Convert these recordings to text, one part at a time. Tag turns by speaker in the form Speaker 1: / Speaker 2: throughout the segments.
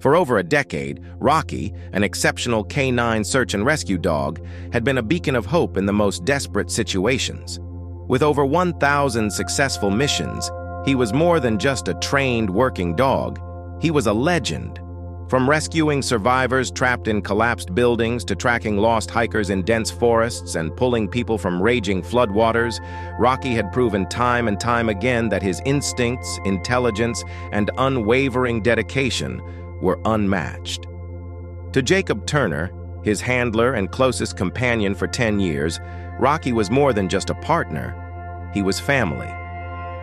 Speaker 1: For over a decade, Rocky, an exceptional K9 search and rescue dog, had been a beacon of hope in the most desperate situations. With over 1,000 successful missions, he was more than just a trained working dog. He was a legend. From rescuing survivors trapped in collapsed buildings to tracking lost hikers in dense forests and pulling people from raging floodwaters, Rocky had proven time and time again that his instincts, intelligence, and unwavering dedication were unmatched. To Jacob Turner, his handler and closest companion for 10 years, Rocky was more than just a partner. He was family.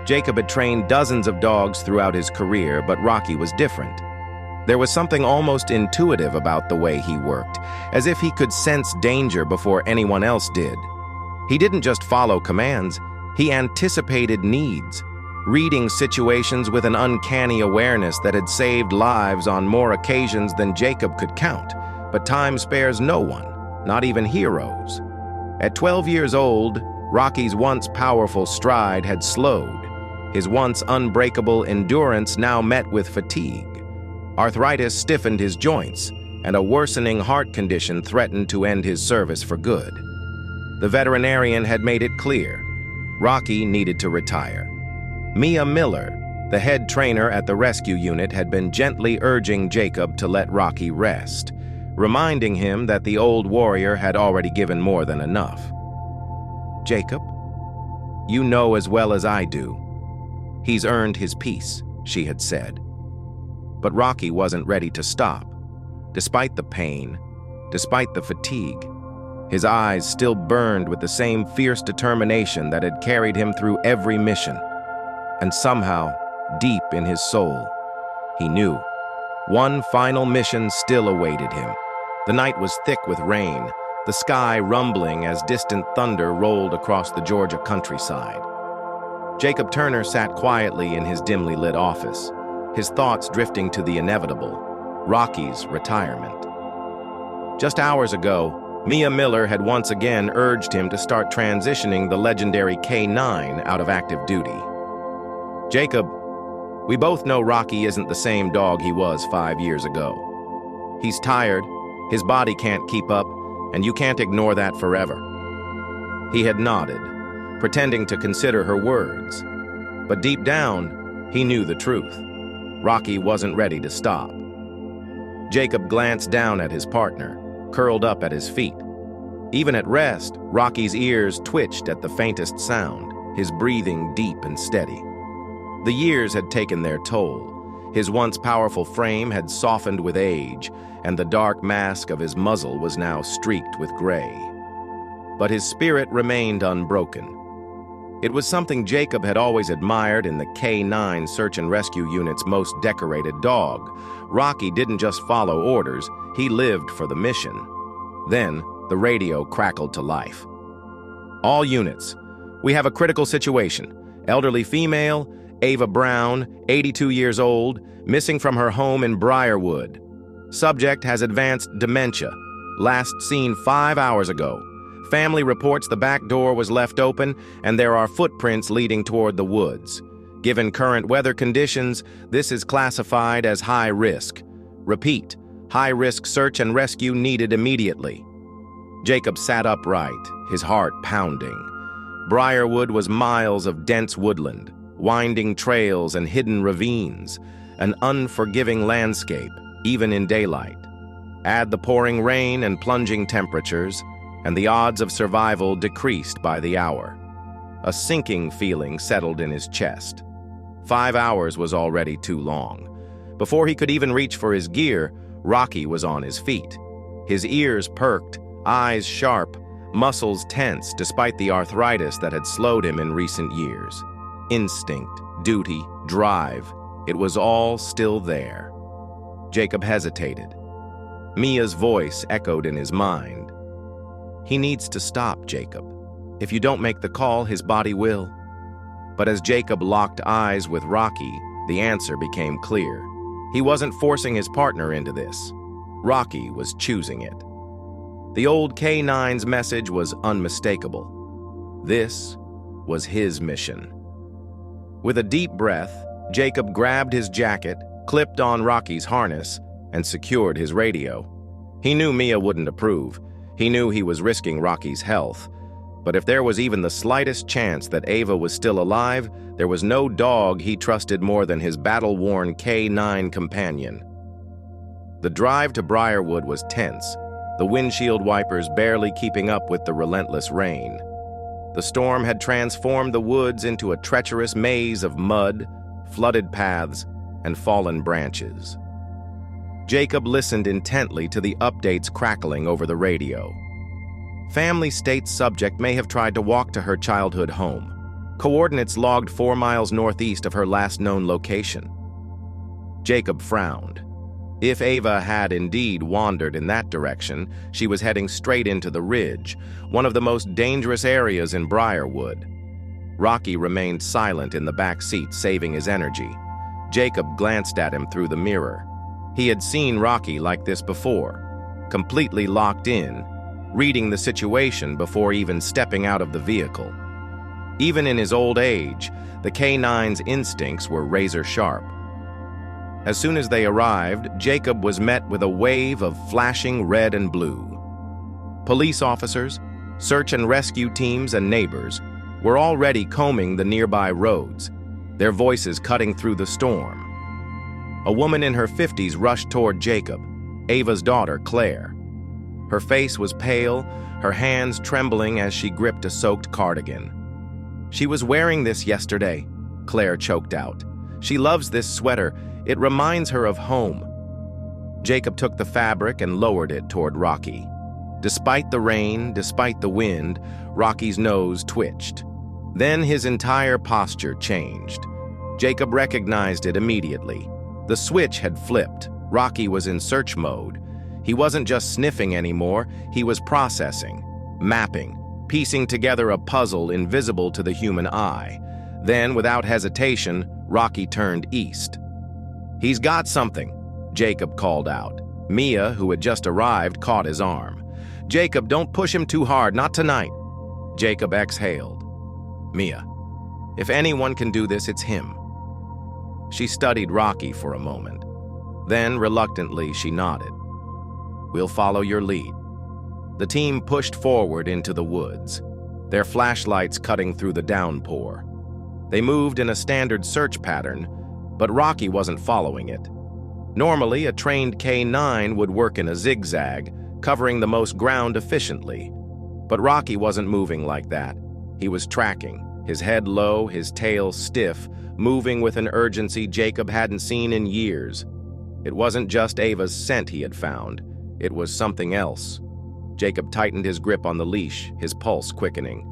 Speaker 1: Jacob had trained dozens of dogs throughout his career, but Rocky was different. There was something almost intuitive about the way he worked, as if he could sense danger before anyone else did. He didn't just follow commands, he anticipated needs, reading situations with an uncanny awareness that had saved lives on more occasions than Jacob could count. But time spares no one, not even heroes. At 12 years old, Rocky's once powerful stride had slowed. His once unbreakable endurance now met with fatigue. Arthritis stiffened his joints, and a worsening heart condition threatened to end his service for good. The veterinarian had made it clear. Rocky needed to retire. Mia Miller, the head trainer at the rescue unit, had been gently urging Jacob to let Rocky rest, reminding him that the old warrior had already given more than enough. "Jacob, you know as well as I do. He's earned his peace," she had said. But Rocky wasn't ready to stop. Despite the pain, despite the fatigue, his eyes still burned with the same fierce determination that had carried him through every mission. And somehow, deep in his soul, he knew one final mission still awaited him. The night was thick with rain, the sky rumbling as distant thunder rolled across the Georgia countryside. Jacob Turner sat quietly in his dimly lit office, his thoughts drifting to the inevitable, Rocky's retirement. Just hours ago, Mia Miller had once again urged him to start transitioning the legendary K9 out of active duty. "Jacob, we both know Rocky isn't the same dog he was 5 years ago. He's tired, his body can't keep up, and you can't ignore that forever." He had nodded, pretending to consider her words. But deep down, he knew the truth. Rocky wasn't ready to stop. Jacob glanced down at his partner, curled up at his feet. Even at rest, Rocky's ears twitched at the faintest sound, his breathing deep and steady. The years had taken their toll. His once powerful frame had softened with age, and the dark mask of his muzzle was now streaked with gray. But his spirit remained unbroken. It was something Jacob had always admired in the K9 search and rescue unit's most decorated dog. Rocky didn't just follow orders, he lived for the mission. Then, the radio crackled to life. "All units, we have a critical situation. Elderly female, Ava Brown, 82 years old, missing from her home in Briarwood. Subject has advanced dementia. Last seen 5 hours ago. Family reports the back door was left open and there are footprints leading toward the woods. Given current weather conditions, this is classified as high risk. Repeat, high-risk search and rescue needed immediately." Jacob sat upright, his heart pounding. Briarwood was miles of dense woodland, winding trails and hidden ravines, an unforgiving landscape, even in daylight. Add the pouring rain and plunging temperatures, and the odds of survival decreased by the hour. A sinking feeling settled in his chest. 5 hours was already too long. Before he could even reach for his gear, Rocky was on his feet. His ears perked, eyes sharp, muscles tense despite the arthritis that had slowed him in recent years. Instinct, duty, drive, it was all still there. Jacob hesitated. Mia's voice echoed in his mind. "He needs to stop, Jacob. If you don't make the call, his body will." But as Jacob locked eyes with Rocky, the answer became clear. He wasn't forcing his partner into this. Rocky was choosing it. The old K9's message was unmistakable. This was his mission. With a deep breath, Jacob grabbed his jacket, clipped on Rocky's harness, and secured his radio. He knew Mia wouldn't approve. He knew he was risking Rocky's health. But if there was even the slightest chance that Ava was still alive, there was no dog he trusted more than his battle-worn K9 companion. The drive to Briarwood was tense, the windshield wipers barely keeping up with the relentless rain. The storm had transformed the woods into a treacherous maze of mud, flooded paths, and fallen branches. Jacob listened intently to the updates crackling over the radio. Family State's subject may have tried to walk to her childhood home. Coordinates logged 4 miles northeast of her last known location. Jacob frowned. If Ava had indeed wandered in that direction, she was heading straight into the ridge, one of the most dangerous areas in Briarwood. Rocky remained silent in the back seat, saving his energy. Jacob glanced at him through the mirror. He had seen Rocky like this before, completely locked in, reading the situation before even stepping out of the vehicle. Even in his old age, the K9's instincts were razor-sharp. As soon as they arrived, Jacob was met with a wave of flashing red and blue. Police officers, search and rescue teams, and neighbors were already combing the nearby roads, their voices cutting through the storm. A woman in her 50s rushed toward Jacob, Ava's daughter, Claire. Her face was pale, her hands trembling as she gripped a soaked cardigan. "She was wearing this yesterday," Claire choked out. "She loves this sweater. It reminds her of home." Jacob took the fabric and lowered it toward Rocky. Despite the rain, despite the wind, Rocky's nose twitched. Then his entire posture changed. Jacob recognized it immediately. The switch had flipped. Rocky was in search mode. He wasn't just sniffing anymore, he was processing, mapping, piecing together a puzzle invisible to the human eye. Then, without hesitation, Rocky turned east. "He's got something," Jacob called out. Mia, who had just arrived, caught his arm. "Jacob, don't push him too hard, not tonight." Jacob exhaled. "Mia, if anyone can do this, it's him." She studied Rocky for a moment. Then, reluctantly, she nodded. "We'll follow your lead." The team pushed forward into the woods, their flashlights cutting through the downpour. They moved in a standard search pattern, but Rocky wasn't following it. Normally, a trained K9 would work in a zigzag, covering the most ground efficiently. But Rocky wasn't moving like that. He was tracking, his head low, his tail stiff, moving with an urgency Jacob hadn't seen in years. It wasn't just Ava's scent he had found. It was something else. Jacob tightened his grip on the leash, his pulse quickening.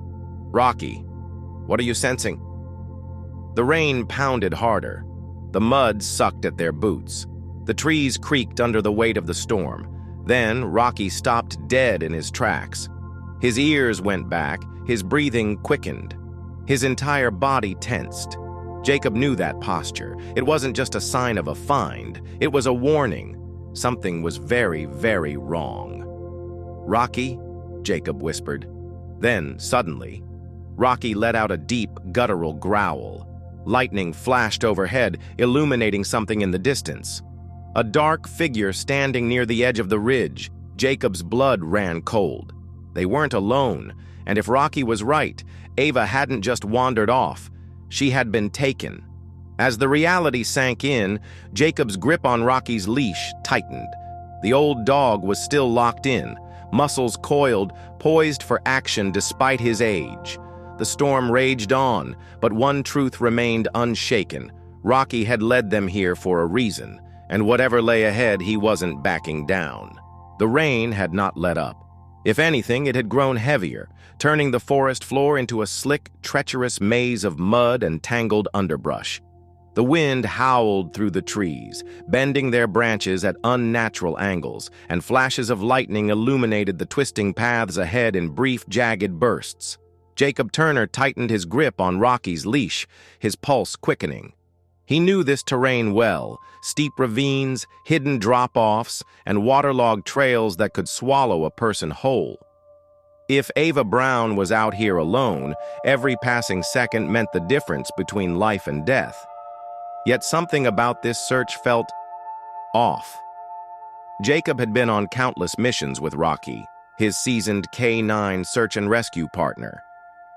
Speaker 1: "Rocky, what are you sensing?" The rain pounded harder. The mud sucked at their boots. The trees creaked under the weight of the storm. Then Rocky stopped dead in his tracks. His ears went back, his breathing quickened. His entire body tensed. Jacob knew that posture. It wasn't just a sign of a find. It was a warning. Something was very, very wrong. "Rocky," Jacob whispered. Then, suddenly, Rocky let out a deep, guttural growl. Lightning flashed overhead, illuminating something in the distance. A dark figure standing near the edge of the ridge. Jacob's blood ran cold. They weren't alone, and if Rocky was right, Ava hadn't just wandered off. She had been taken. As the reality sank in, Jacob's grip on Rocky's leash tightened. The old dog was still locked in, muscles coiled, poised for action despite his age. The storm raged on, but one truth remained unshaken. Rocky had led them here for a reason, and whatever lay ahead, he wasn't backing down. The rain had not let up. If anything, it had grown heavier, turning the forest floor into a slick, treacherous maze of mud and tangled underbrush. The wind howled through the trees, bending their branches at unnatural angles, and flashes of lightning illuminated the twisting paths ahead in brief, jagged bursts. Jacob Turner tightened his grip on Rocky's leash, his pulse quickening. He knew this terrain well, steep ravines, hidden drop-offs, and waterlogged trails that could swallow a person whole. If Ava Brown was out here alone, every passing second meant the difference between life and death. Yet something about this search felt off. Jacob had been on countless missions with Rocky, his seasoned K9 search and rescue partner.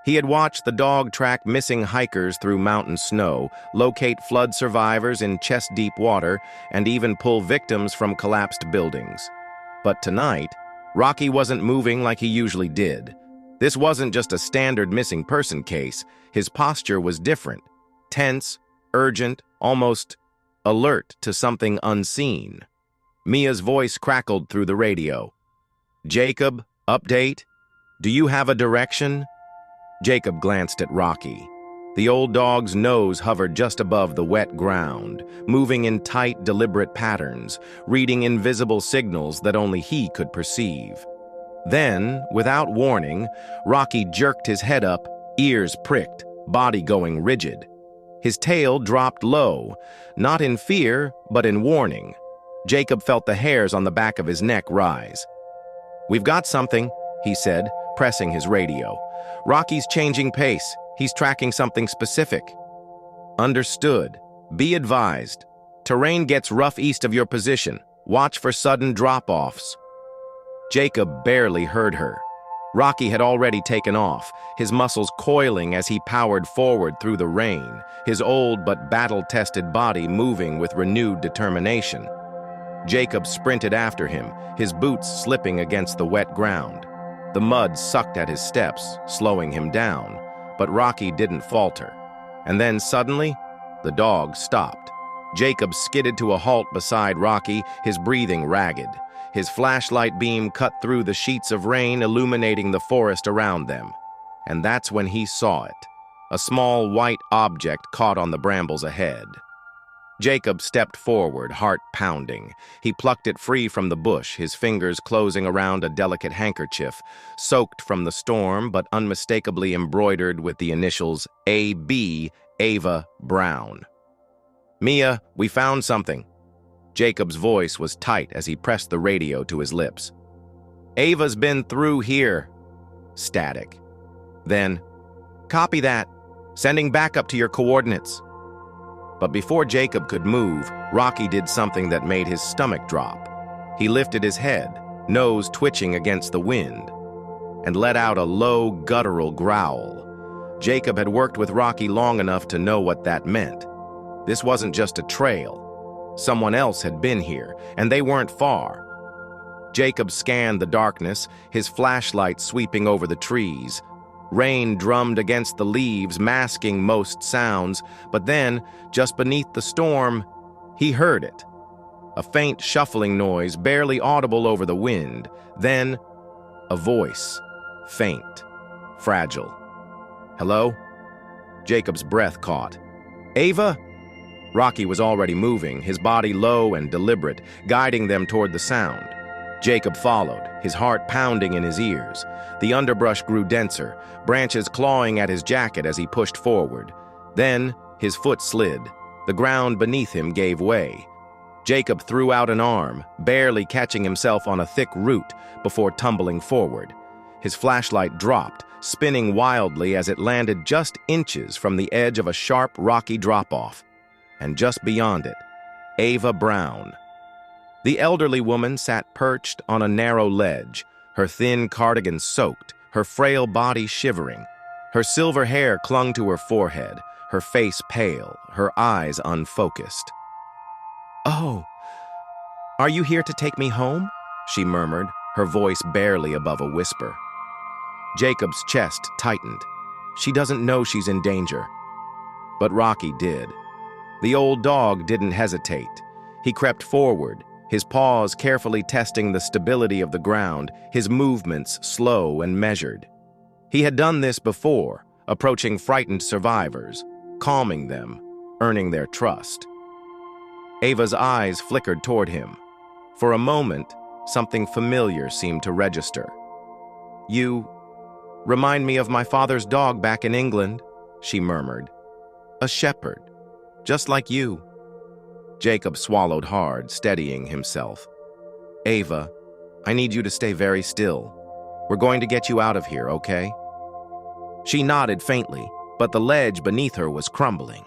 Speaker 1: He had watched the dog track missing hikers through mountain snow, locate flood survivors in chest-deep water, and even pull victims from collapsed buildings. But tonight, Rocky wasn't moving like he usually did. This wasn't just a standard missing person case. His posture was different, tense, urgent, almost alert to something unseen. Mia's voice crackled through the radio. "Jacob, update? Do you have a direction?" Jacob glanced at Rocky. The old dog's nose hovered just above the wet ground, moving in tight, deliberate patterns, reading invisible signals that only he could perceive. Then, without warning, Rocky jerked his head up, ears pricked, body going rigid. His tail dropped low, not in fear, but in warning. Jacob felt the hairs on the back of his neck rise. "We've got something," he said, pressing his radio. "Rocky's changing pace. He's tracking something specific." "Understood. Be advised. Terrain gets rough east of your position. Watch for sudden drop-offs." Jacob barely heard her. Rocky had already taken off, his muscles coiling as he powered forward through the rain, his old but battle-tested body moving with renewed determination. Jacob sprinted after him, his boots slipping against the wet ground. The mud sucked at his steps, slowing him down, but Rocky didn't falter. And then suddenly, the dog stopped. Jacob skidded to a halt beside Rocky, his breathing ragged. His flashlight beam cut through the sheets of rain, illuminating the forest around them. And that's when he saw it. A small white object caught on the brambles ahead. Jacob stepped forward, heart pounding. He plucked it free from the bush, his fingers closing around a delicate handkerchief, soaked from the storm but unmistakably embroidered with the initials A.B. Ava Brown. "Mia, we found something." Jacob's voice was tight as he pressed the radio to his lips. "Ava's been through here." Static. Then, "Copy that. Sending backup to your coordinates." But before Jacob could move, Rocky did something that made his stomach drop. He lifted his head, nose twitching against the wind, and let out a low, guttural growl. Jacob had worked with Rocky long enough to know what that meant. This wasn't just a trail. Someone else had been here, and they weren't far. Jacob scanned the darkness, his flashlight sweeping over the trees. Rain drummed against the leaves, masking most sounds, but then, just beneath the storm, he heard it. A faint shuffling noise, barely audible over the wind. Then, a voice. Faint. Fragile. "Hello?" Jacob's breath caught. "Ava?" Rocky was already moving, his body low and deliberate, guiding them toward the sound. Jacob followed, his heart pounding in his ears. The underbrush grew denser, branches clawing at his jacket as he pushed forward. Then, his foot slid. The ground beneath him gave way. Jacob threw out an arm, barely catching himself on a thick root before tumbling forward. His flashlight dropped, spinning wildly as it landed just inches from the edge of a sharp, rocky drop-off. And just beyond it, Ava Brown. The elderly woman sat perched on a narrow ledge, her thin cardigan soaked, her frail body shivering. Her silver hair clung to her forehead, her face pale, her eyes unfocused. "Oh, are you here to take me home?" she murmured, her voice barely above a whisper. Jacob's chest tightened. She doesn't know she's in danger. But Rocky did. The old dog didn't hesitate. He crept forward, his paws carefully testing the stability of the ground, his movements slow and measured. He had done this before, approaching frightened survivors, calming them, earning their trust. Ava's eyes flickered toward him. For a moment, something familiar seemed to register. "You remind me of my father's dog back in England," she murmured. "A shepherd, just like you." Jacob swallowed hard, steadying himself. "Ava, I need you to stay very still. We're going to get you out of here, okay?" She nodded faintly, but the ledge beneath her was crumbling.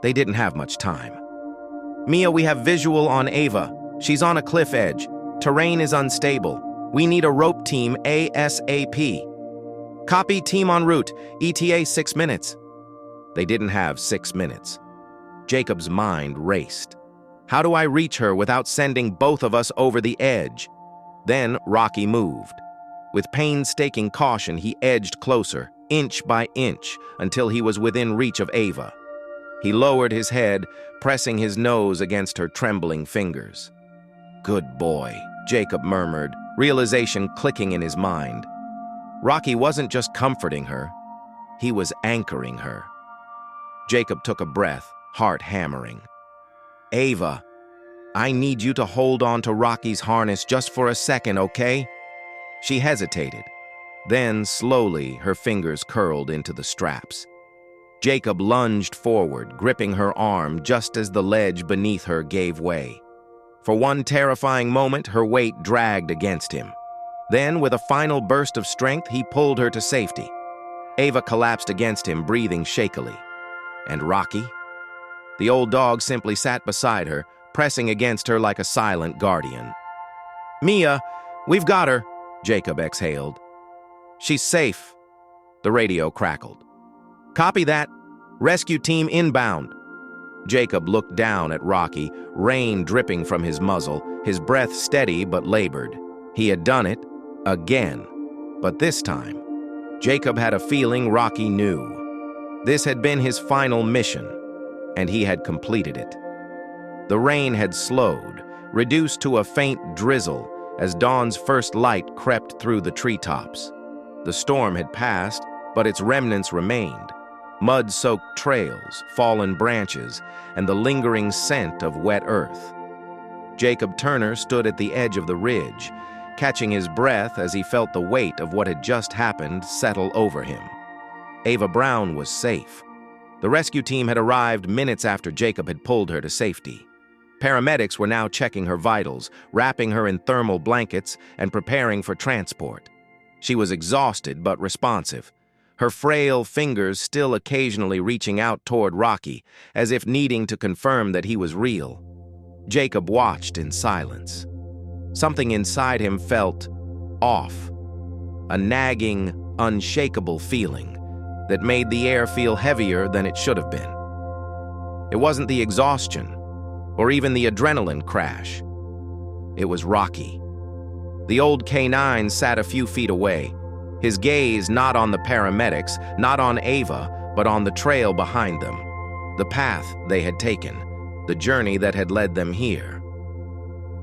Speaker 1: They didn't have much time. "Mia, we have visual on Ava. She's on a cliff edge. Terrain is unstable. We need a rope team ASAP. Copy, team en route. ETA 6 minutes. They didn't have 6 minutes. Jacob's mind raced. How do I reach her without sending both of us over the edge? Then Rocky moved. With painstaking caution, he edged closer, inch by inch, until he was within reach of Ava. He lowered his head, pressing his nose against her trembling fingers. Good boy, Jacob murmured, realization clicking in his mind. Rocky wasn't just comforting her, he was anchoring her. Jacob took a breath, heart hammering. Ava, I need you to hold on to Rocky's harness just for a second, okay? She hesitated. Then, slowly, her fingers curled into the straps. Jacob lunged forward, gripping her arm just as the ledge beneath her gave way. For one terrifying moment, her weight dragged against him. Then, with a final burst of strength, he pulled her to safety. Ava collapsed against him, breathing shakily. And Rocky? The old dog simply sat beside her, pressing against her like a silent guardian. Mia, we've got her, Jacob exhaled. She's safe. The radio crackled. Copy that. Rescue team inbound. Jacob looked down at Rocky, rain dripping from his muzzle, his breath steady but labored. He had done it, again. But this time, Jacob had a feeling Rocky knew. This had been his final mission, and he had completed it. The rain had slowed, reduced to a faint drizzle as dawn's first light crept through the treetops. The storm had passed, but its remnants remained. Mud-soaked trails, fallen branches, and the lingering scent of wet earth. Jacob Turner stood at the edge of the ridge, catching his breath as he felt the weight of what had just happened settle over him. Ava Brown was safe. The rescue team had arrived minutes after Jacob had pulled her to safety. Paramedics were now checking her vitals, wrapping her in thermal blankets, and preparing for transport. She was exhausted but responsive, her frail fingers still occasionally reaching out toward Rocky, as if needing to confirm that he was real. Jacob watched in silence. Something inside him felt off, a nagging, unshakable feeling that made the air feel heavier than it should have been. It wasn't the exhaustion, or even the adrenaline crash. It was Rocky. The old K9 sat a few feet away, his gaze not on the paramedics, not on Ava, but on the trail behind them, the path they had taken, the journey that had led them here.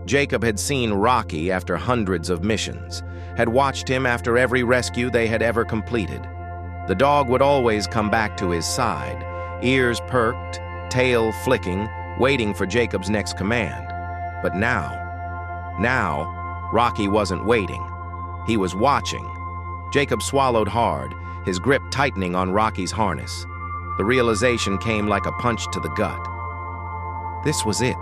Speaker 1: Jacob had seen Rocky after hundreds of missions, had watched him after every rescue they had ever completed. The dog would always come back to his side, ears perked, tail flicking, waiting for Jacob's next command. But now, Rocky wasn't waiting. He was watching. Jacob swallowed hard, his grip tightening on Rocky's harness. The realization came like a punch to the gut. This was it.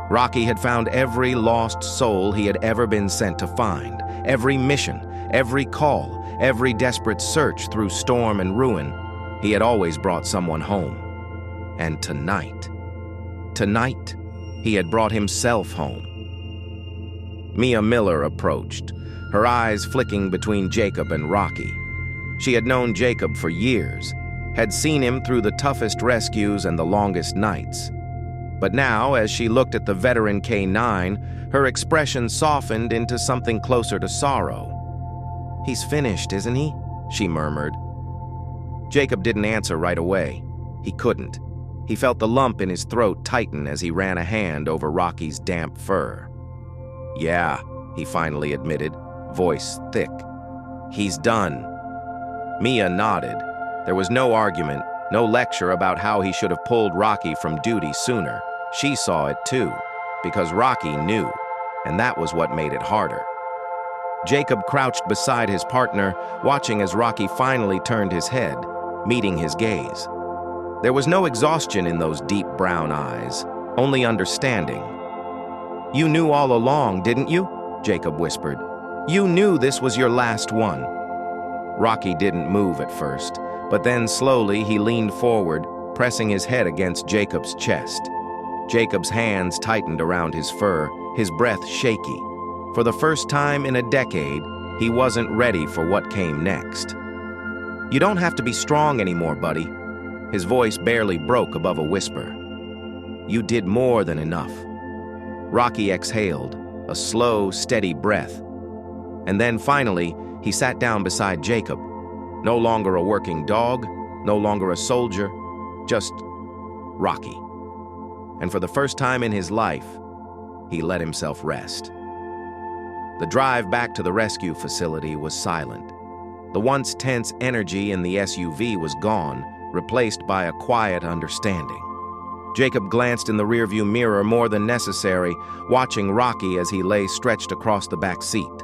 Speaker 1: Rocky had found every lost soul he had ever been sent to find, every mission, every call, every desperate search through storm and ruin. He had always brought someone home. And tonight, he had brought himself home. Mia Miller approached, her eyes flicking between Jacob and Rocky. She had known Jacob for years, had seen him through the toughest rescues and the longest nights. But now, as she looked at the veteran K9, her expression softened into something closer to sorrow. "He's finished, isn't he?" she murmured. Jacob didn't answer right away. He couldn't. He felt the lump in his throat tighten as he ran a hand over Rocky's damp fur. "Yeah," he finally admitted, voice thick. "He's done." Mia nodded. There was no argument, no lecture about how he should have pulled Rocky from duty sooner. She saw it too, because Rocky knew, and that was what made it harder. Jacob crouched beside his partner, watching as Rocky finally turned his head, meeting his gaze. There was no exhaustion in those deep brown eyes, only understanding. "You knew all along, didn't you?" Jacob whispered. "You knew this was your last one." Rocky didn't move at first, but then slowly he leaned forward, pressing his head against Jacob's chest. Jacob's hands tightened around his fur, his breath shaky. For the first time in a decade, he wasn't ready for what came next. "You don't have to be strong anymore, buddy." His voice barely broke above a whisper. "You did more than enough." Rocky exhaled, a slow, steady breath. And then finally, he sat down beside Jacob. No longer a working dog, no longer a soldier, just Rocky. And for the first time in his life, he let himself rest. The drive back to the rescue facility was silent. The once tense energy in the SUV was gone, replaced by a quiet understanding. Jacob glanced in the rearview mirror more than necessary, watching Rocky as he lay stretched across the back seat.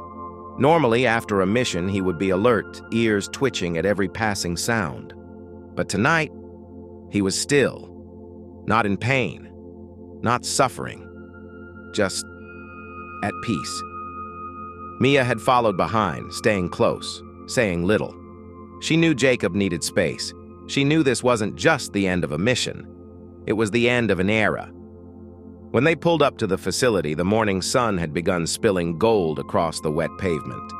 Speaker 1: Normally, after a mission, he would be alert, ears twitching at every passing sound. But tonight, he was still, not in pain, not suffering, just at peace. Mia had followed behind, staying close, saying little. She knew Jacob needed space. She knew this wasn't just the end of a mission. It was the end of an era. When they pulled up to the facility, the morning sun had begun spilling gold across the wet pavement.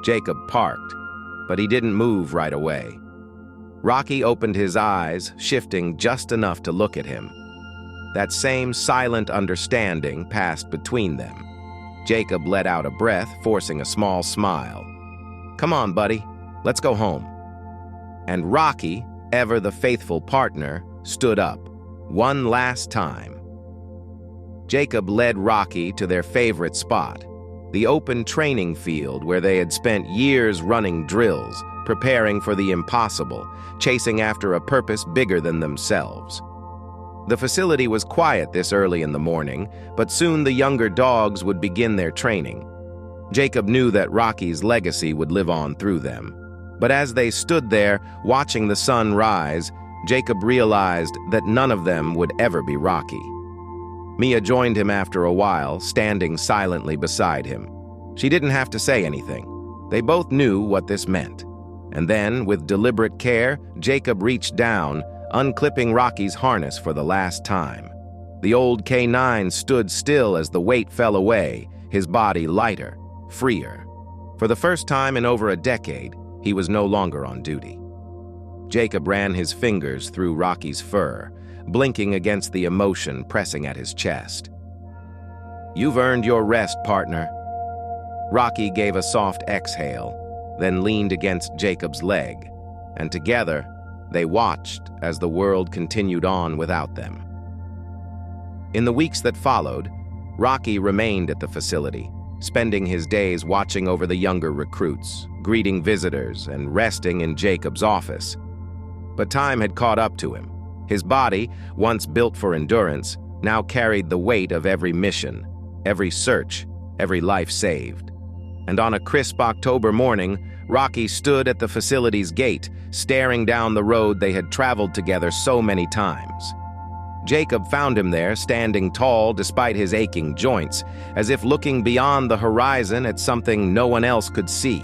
Speaker 1: Jacob parked, but he didn't move right away. Rocky opened his eyes, shifting just enough to look at him. That same silent understanding passed between them. Jacob let out a breath, forcing a small smile. "Come on, buddy, let's go home." And Rocky, ever the faithful partner, stood up, one last time. Jacob led Rocky to their favorite spot, the open training field where they had spent years running drills, preparing for the impossible, chasing after a purpose bigger than themselves. The facility was quiet this early in the morning, but soon the younger dogs would begin their training. Jacob knew that Rocky's legacy would live on through them. But as they stood there, watching the sun rise, Jacob realized that none of them would ever be Rocky. Mia joined him after a while, standing silently beside him. She didn't have to say anything. They both knew what this meant. And then, with deliberate care, Jacob reached down, unclipping Rocky's harness for the last time. The old K9 stood still as the weight fell away, his body lighter, freer. For the first time in over a decade, he was no longer on duty. Jacob ran his fingers through Rocky's fur, blinking against the emotion pressing at his chest. "You've earned your rest, partner." Rocky gave a soft exhale, then leaned against Jacob's leg, and together they watched as the world continued on without them. In the weeks that followed, Rocky remained at the facility, spending his days watching over the younger recruits, greeting visitors, and resting in Jacob's office. But time had caught up to him. His body, once built for endurance, now carried the weight of every mission, every search, every life saved. And on a crisp October morning, Rocky stood at the facility's gate, staring down the road they had traveled together so many times. Jacob found him there, standing tall despite his aching joints, as if looking beyond the horizon at something no one else could see.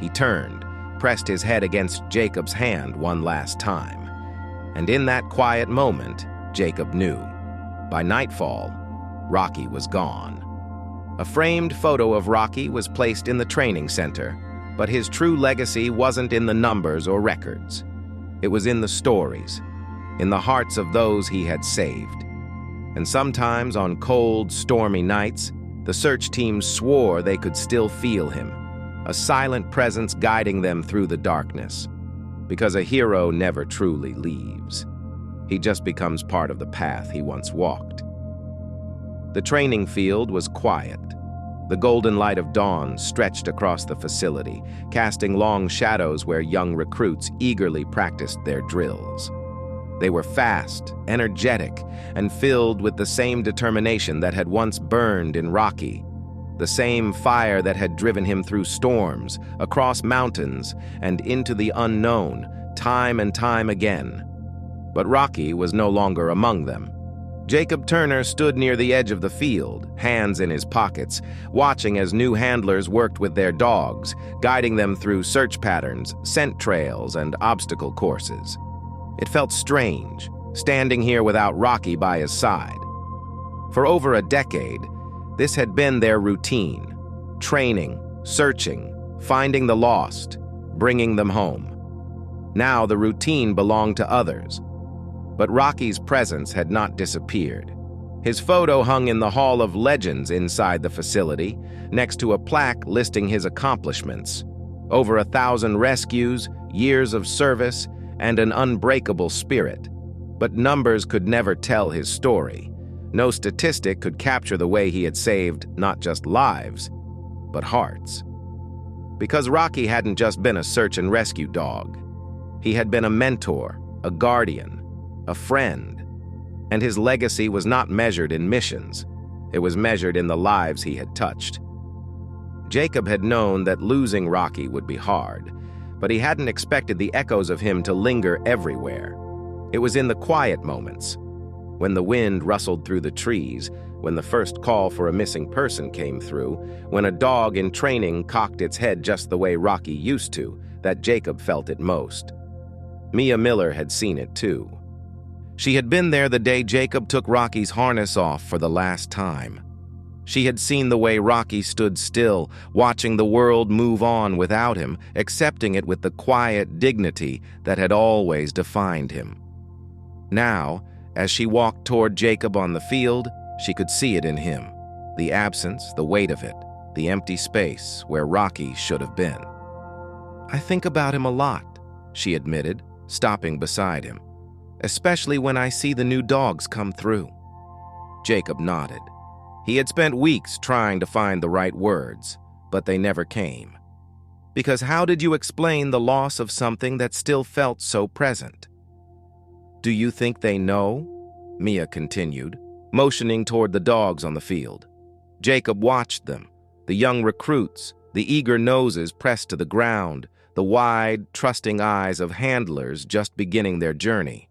Speaker 1: He turned, pressed his head against Jacob's hand one last time. And in that quiet moment, Jacob knew. By nightfall, Rocky was gone. A framed photo of Rocky was placed in the training center, but his true legacy wasn't in the numbers or records. It was in the stories, in the hearts of those he had saved. And sometimes on cold, stormy nights, the search team swore they could still feel him, a silent presence guiding them through the darkness. Because a hero never truly leaves. He just becomes part of the path he once walked. The training field was quiet. The golden light of dawn stretched across the facility, casting long shadows where young recruits eagerly practiced their drills. They were fast, energetic, and filled with the same determination that had once burned in Rocky, the same fire that had driven him through storms, across mountains, and into the unknown, time and time again. But Rocky was no longer among them. Jacob Turner stood near the edge of the field, hands in his pockets, watching as new handlers worked with their dogs, guiding them through search patterns, scent trails, and obstacle courses. It felt strange, standing here without Rocky by his side. For over a decade, this had been their routine, training, searching, finding the lost, bringing them home. Now the routine belonged to others. But Rocky's presence had not disappeared. His photo hung in the Hall of Legends inside the facility, next to a plaque listing his accomplishments. Over 1,000 rescues, years of service, and an unbreakable spirit. But numbers could never tell his story. No statistic could capture the way he had saved not just lives, but hearts. Because Rocky hadn't just been a search and rescue dog. He had been a mentor, a guardian, a friend. And his legacy was not measured in missions. It was measured in the lives he had touched. Jacob had known that losing Rocky would be hard, but he hadn't expected the echoes of him to linger everywhere. It was in the quiet moments, when the wind rustled through the trees, when the first call for a missing person came through, when a dog in training cocked its head just the way Rocky used to, that Jacob felt it most. Mia Miller had seen it too. She had been there the day Jacob took Rocky's harness off for the last time. She had seen the way Rocky stood still, watching the world move on without him, accepting it with the quiet dignity that had always defined him. Now, as she walked toward Jacob on the field, she could see it in him, the absence, the weight of it, the empty space where Rocky should have been. "I think about him a lot," she admitted, stopping beside him. "Especially when I see the new dogs come through." Jacob nodded. He had spent weeks trying to find the right words, but they never came. Because how did you explain the loss of something that still felt so present? "Do you think they know?" Mia continued, motioning toward the dogs on the field. Jacob watched them, the young recruits, the eager noses pressed to the ground, the wide, trusting eyes of handlers just beginning their journey.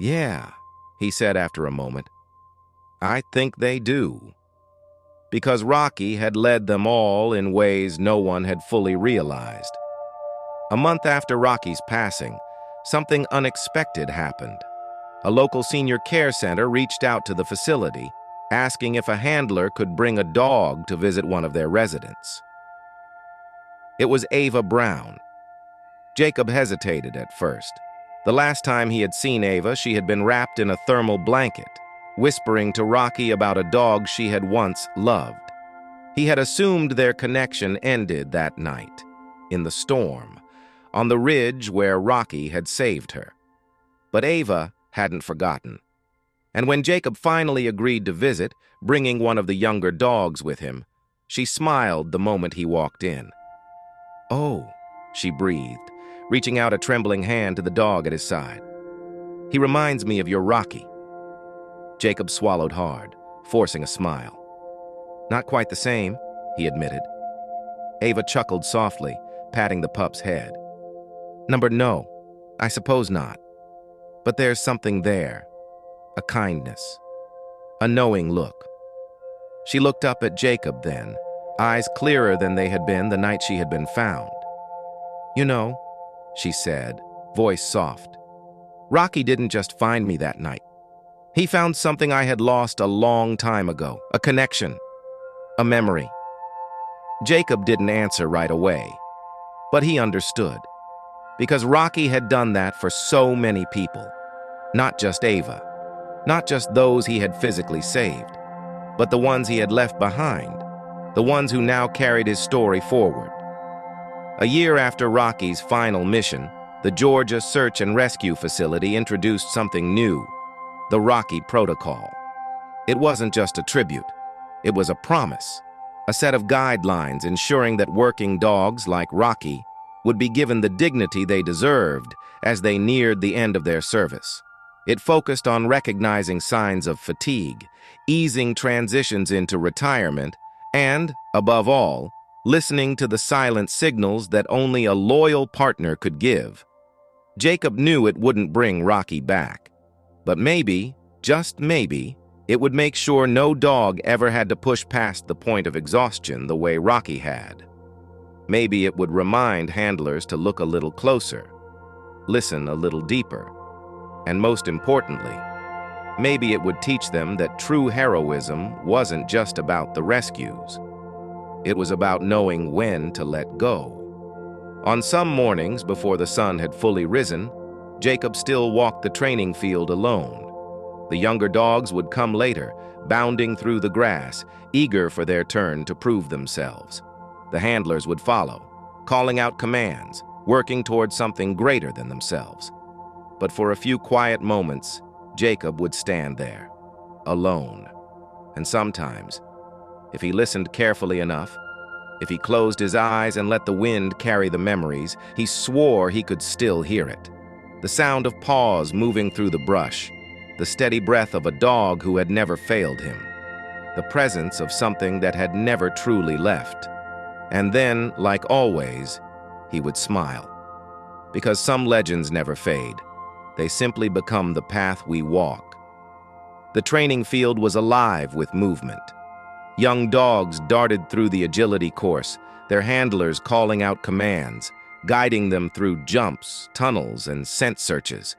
Speaker 1: "Yeah," he said after a moment. "I think they do." Because Rocky had led them all in ways no one had fully realized. A month after Rocky's passing, something unexpected happened. A local senior care center reached out to the facility, asking if a handler could bring a dog to visit one of their residents. It was Ava Brown. Jacob hesitated at first. The last time he had seen Ava, she had been wrapped in a thermal blanket, whispering to Rocky about a dog she had once loved. He had assumed their connection ended that night, in the storm, on the ridge where Rocky had saved her. But Ava hadn't forgotten. And when Jacob finally agreed to visit, bringing one of the younger dogs with him, she smiled the moment he walked in. "Oh," she breathed, reaching out a trembling hand to the dog at his side. "He reminds me of your Rocky." Jacob swallowed hard, forcing a smile. "Not quite the same," he admitted. Ava chuckled softly, patting the pup's head. No, I suppose not. But there's something there, a kindness, a knowing look." She looked up at Jacob then, eyes clearer than they had been the night she had been found. "You know," she said, voice soft, "Rocky didn't just find me that night. He found something I had lost a long time ago, a connection, a memory." Jacob didn't answer right away, but he understood. Because Rocky had done that for so many people. Not just Ava, not just those he had physically saved, but the ones he had left behind, the ones who now carried his story forward. A year after Rocky's final mission, the Georgia Search and Rescue Facility introduced something new, the Rocky Protocol. It wasn't just a tribute, it was a promise, a set of guidelines ensuring that working dogs like Rocky would be given the dignity they deserved as they neared the end of their service. It focused on recognizing signs of fatigue, easing transitions into retirement, and, above all, listening to the silent signals that only a loyal partner could give. Jacob knew it wouldn't bring Rocky back, but maybe, just maybe, it would make sure no dog ever had to push past the point of exhaustion the way Rocky had. Maybe it would remind handlers to look a little closer, listen a little deeper, and most importantly, maybe it would teach them that true heroism wasn't just about the rescues. It was about knowing when to let go. On some mornings, before the sun had fully risen, Jacob still walked the training field alone. The younger dogs would come later, bounding through the grass, eager for their turn to prove themselves. The handlers would follow, calling out commands, working towards something greater than themselves. But for a few quiet moments, Jacob would stand there, alone. And sometimes, if he listened carefully enough, if he closed his eyes and let the wind carry the memories, he swore he could still hear it. The sound of paws moving through the brush, the steady breath of a dog who had never failed him, the presence of something that had never truly left. And then, like always, he would smile. Because some legends never fade. They simply become the path we walk. The training field was alive with movement. Young dogs darted through the agility course, their handlers calling out commands, guiding them through jumps, tunnels, and scent searches.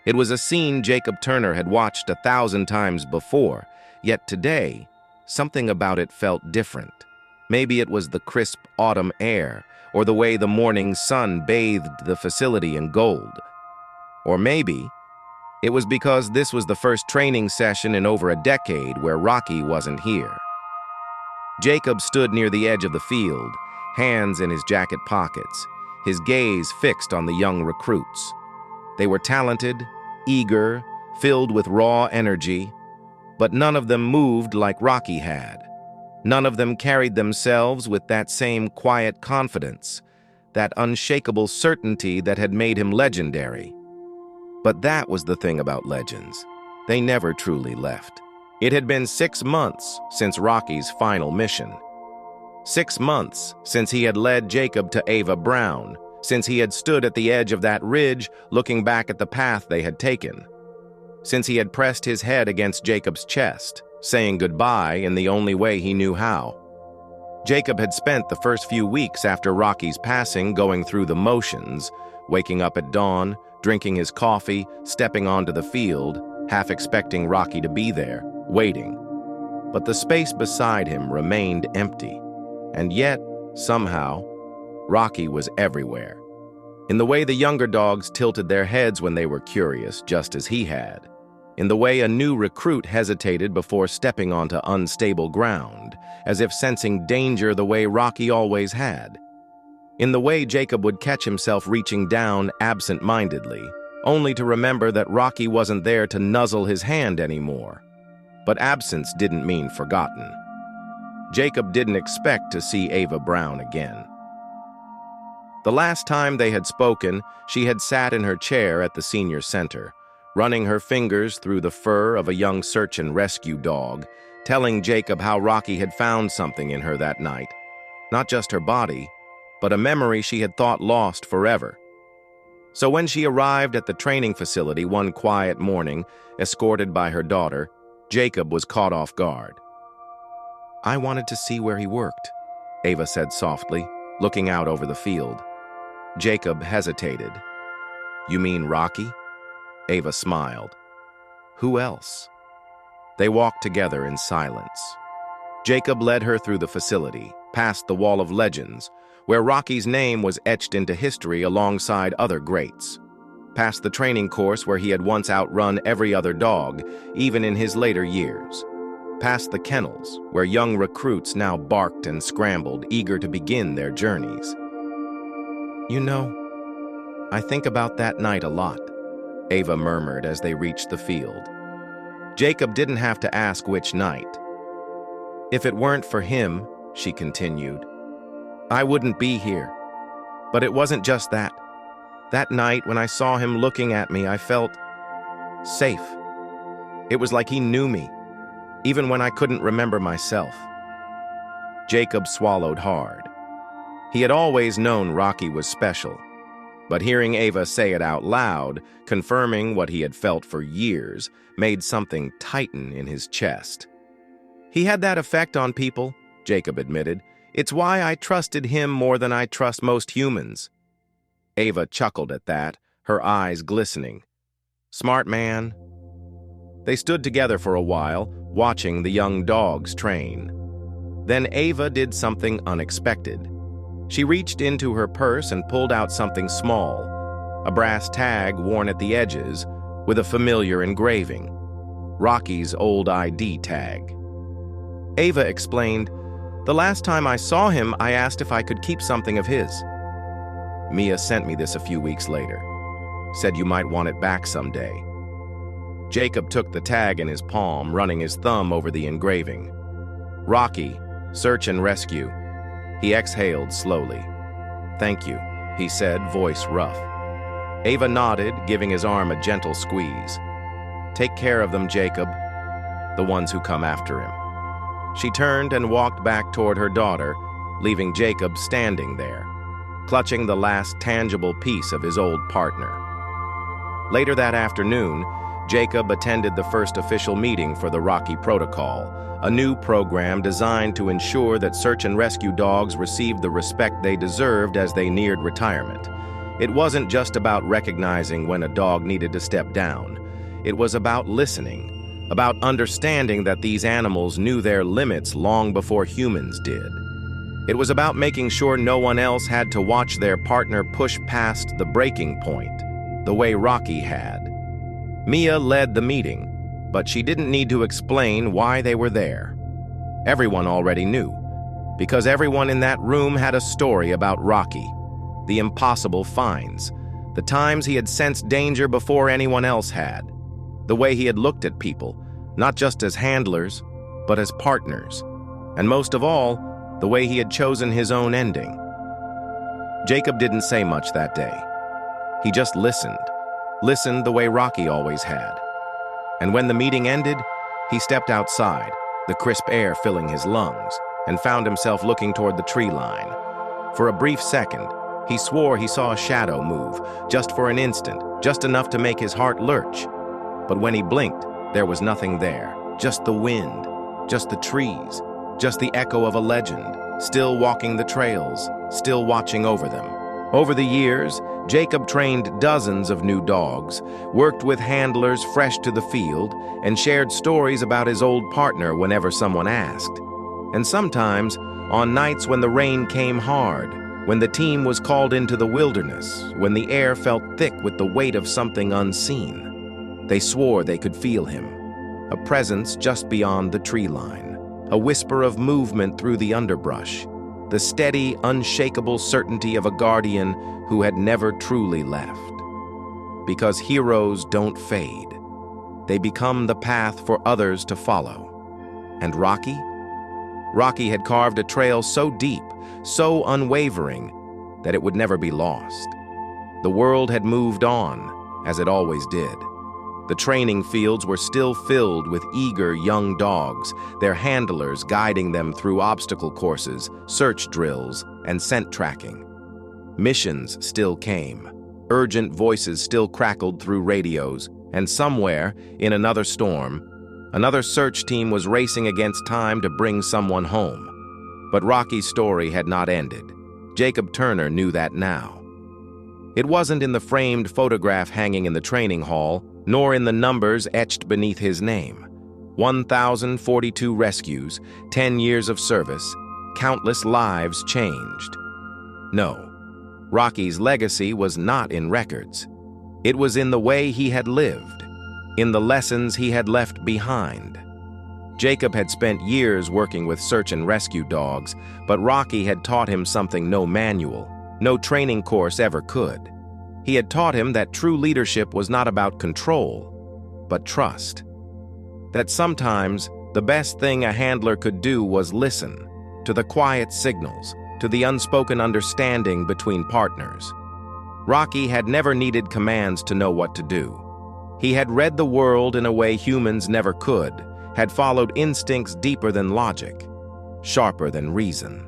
Speaker 1: It was a scene Jacob Turner had watched 1,000 times before, yet today, something about it felt different. Maybe it was the crisp autumn air, or the way the morning sun bathed the facility in gold. Or maybe it was because this was the first training session in over a decade where Rocky wasn't here. Jacob stood near the edge of the field, hands in his jacket pockets, his gaze fixed on the young recruits. They were talented, eager, filled with raw energy, but none of them moved like Rocky had. None of them carried themselves with that same quiet confidence, that unshakable certainty that had made him legendary. But that was the thing about legends. They never truly left. It had been 6 months since Rocky's final mission. 6 months since he had led Jacob to Ava Brown, since he had stood at the edge of that ridge looking back at the path they had taken. Since he had pressed his head against Jacob's chest, saying goodbye in the only way he knew how. Jacob had spent the first few weeks after Rocky's passing going through the motions, waking up at dawn, drinking his coffee, stepping onto the field, half expecting Rocky to be there, waiting. But the space beside him remained empty. And yet, somehow, Rocky was everywhere. In the way the younger dogs tilted their heads when they were curious, just as he had. In the way a new recruit hesitated before stepping onto unstable ground, as if sensing danger the way Rocky always had. In the way Jacob would catch himself reaching down absent-mindedly, only to remember that Rocky wasn't there to nuzzle his hand anymore. But absence didn't mean forgotten. Jacob didn't expect to see Ava Brown again. The last time they had spoken, she had sat in her chair at the senior center, running her fingers through the fur of a young search and rescue dog, telling Jacob how Rocky had found something in her that night. Not just her body, but a memory she had thought lost forever. So when she arrived at the training facility one quiet morning, escorted by her daughter, Jacob was caught off guard. "I wanted to see where he worked," Ava said softly, looking out over the field. Jacob hesitated. "You mean Rocky?" Ava smiled. "Who else?" They walked together in silence. Jacob led her through the facility, past the Wall of Legends, where Rocky's name was etched into history alongside other greats. Past the training course where he had once outrun every other dog, even in his later years. Past the kennels, where young recruits now barked and scrambled, eager to begin their journeys. "You know, I think about that night a lot," Ava murmured as they reached the field. Jacob didn't have to ask which night. "If it weren't for him," she continued, "I wouldn't be here." But it wasn't just that. That night, when I saw him looking at me, I felt safe. It was like he knew me, even when I couldn't remember myself. Jacob swallowed hard. He had always known Rocky was special, but hearing Ava say it out loud, confirming what he had felt for years, made something tighten in his chest. "He had that effect on people," Jacob admitted. "It's why I trusted him more than I trust most humans." Ava chuckled at that, her eyes glistening. "Smart man." They stood together for a while, watching the young dogs train. Then Ava did something unexpected. She reached into her purse and pulled out something small, a brass tag worn at the edges with a familiar engraving, Rocky's old ID tag. Ava explained, "The last time I saw him, I asked if I could keep something of his. Mia sent me this a few weeks later. Said you might want it back someday." Jacob took the tag in his palm, running his thumb over the engraving. "Rocky, search and rescue." He exhaled slowly. "Thank you," he said, voice rough. Ava nodded, giving his arm a gentle squeeze. "Take care of them, Jacob, the ones who come after him." She turned and walked back toward her daughter, leaving Jacob standing there, clutching the last tangible piece of his old partner. Later that afternoon, Jacob attended the first official meeting for the Rocky Protocol, a new program designed to ensure that search and rescue dogs received the respect they deserved as they neared retirement. It wasn't just about recognizing when a dog needed to step down. It was about listening, about understanding that these animals knew their limits long before humans did. It was about making sure no one else had to watch their partner push past the breaking point, the way Rocky had. Mia led the meeting, but she didn't need to explain why they were there. Everyone already knew, because everyone in that room had a story about Rocky, the impossible finds, the times he had sensed danger before anyone else had, the way he had looked at people, not just as handlers, but as partners, and most of all, the way he had chosen his own ending. Jacob didn't say much that day. He just listened the way Rocky always had. And when the meeting ended, he stepped outside, the crisp air filling his lungs, and found himself looking toward the tree line. For a brief second, he swore he saw a shadow move, just for an instant, just enough to make his heart lurch. But when he blinked, there was nothing there, just the wind, just the trees, just the echo of a legend, still walking the trails, still watching over them. Over the years, Jacob trained dozens of new dogs, worked with handlers fresh to the field, and shared stories about his old partner whenever someone asked. And sometimes, on nights when the rain came hard, when the team was called into the wilderness, when the air felt thick with the weight of something unseen, they swore they could feel him, a presence just beyond the tree line, a whisper of movement through the underbrush, the steady, unshakable certainty of a guardian who had never truly left. Because heroes don't fade. They become the path for others to follow. And Rocky? Rocky had carved a trail so deep, so unwavering, that it would never be lost. The world had moved on, as it always did. The training fields were still filled with eager young dogs, their handlers guiding them through obstacle courses, search drills, and scent tracking. Missions still came. Urgent voices still crackled through radios, and somewhere, in another storm, another search team was racing against time to bring someone home. But Rocky's story had not ended. Jacob Turner knew that now. It wasn't in the framed photograph hanging in the training hall, nor in the numbers etched beneath his name. 1,042 rescues, 10 years of service, countless lives changed. No, Rocky's legacy was not in records. It was in the way he had lived, in the lessons he had left behind. Jacob had spent years working with search and rescue dogs, but Rocky had taught him something no manual, no training course ever could. He had taught him that true leadership was not about control, but trust. That sometimes the best thing a handler could do was listen to the quiet signals, to the unspoken understanding between partners. Rocky had never needed commands to know what to do. He had read the world in a way humans never could, had followed instincts deeper than logic, sharper than reason.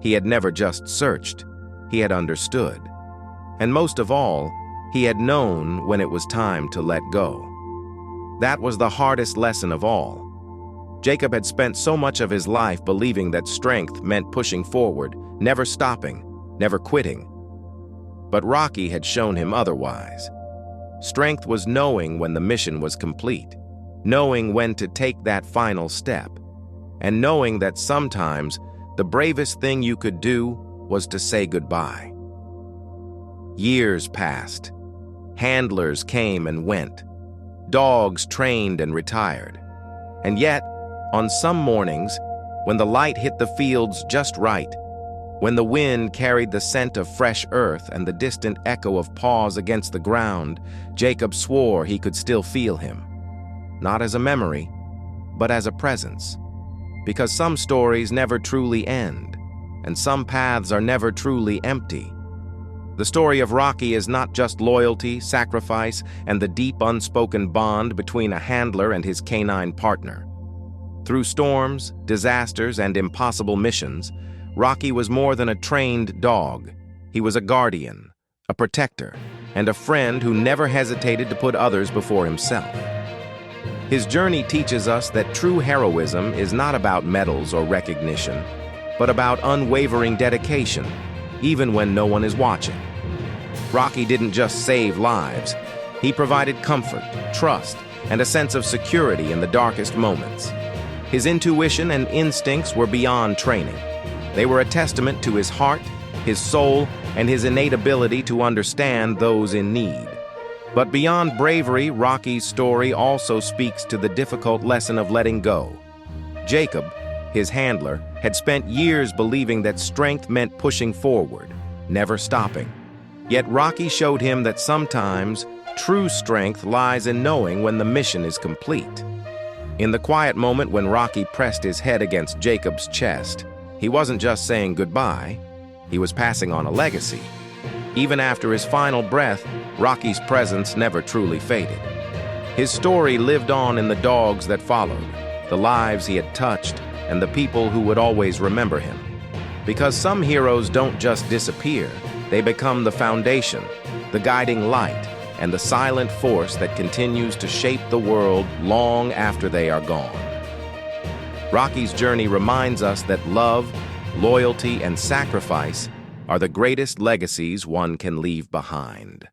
Speaker 1: He had never just searched, he had understood. And most of all, he had known when it was time to let go. That was the hardest lesson of all. Jacob had spent so much of his life believing that strength meant pushing forward, never stopping, never quitting. But Rocky had shown him otherwise. Strength was knowing when the mission was complete, knowing when to take that final step. and knowing that sometimes the bravest thing you could do was to say goodbye. Years passed. Handlers came and went. Dogs trained and retired. And yet, on some mornings, when the light hit the fields just right, when the wind carried the scent of fresh earth and the distant echo of paws against the ground, Jacob swore he could still feel him. Not as a memory, but as a presence. Because some stories never truly end, and some paths are never truly empty. The story of Rocky is not just loyalty, sacrifice, and the deep unspoken bond between a handler and his canine partner. Through storms, disasters, and impossible missions, Rocky was more than a trained dog. He was a guardian, a protector, and a friend who never hesitated to put others before himself. His journey teaches us that true heroism is not about medals or recognition, but about unwavering dedication, even when no one is watching. Rocky didn't just save lives. He provided comfort, trust, and a sense of security in the darkest moments. His intuition and instincts were beyond training. They were a testament to his heart, his soul, and his innate ability to understand those in need. But beyond bravery, Rocky's story also speaks to the difficult lesson of letting go. Jacob, his handler, had spent years believing that strength meant pushing forward, never stopping. Yet Rocky showed him that sometimes true strength lies in knowing when the mission is complete. In the quiet moment when Rocky pressed his head against Jacob's chest, he wasn't just saying goodbye, he was passing on a legacy. Even after his final breath, Rocky's presence never truly faded. His story lived on in the dogs that followed, the lives he had touched, and the people who would always remember him. Because some heroes don't just disappear, they become the foundation, the guiding light, and the silent force that continues to shape the world long after they are gone. Rocky's journey reminds us that love, loyalty, and sacrifice are the greatest legacies one can leave behind.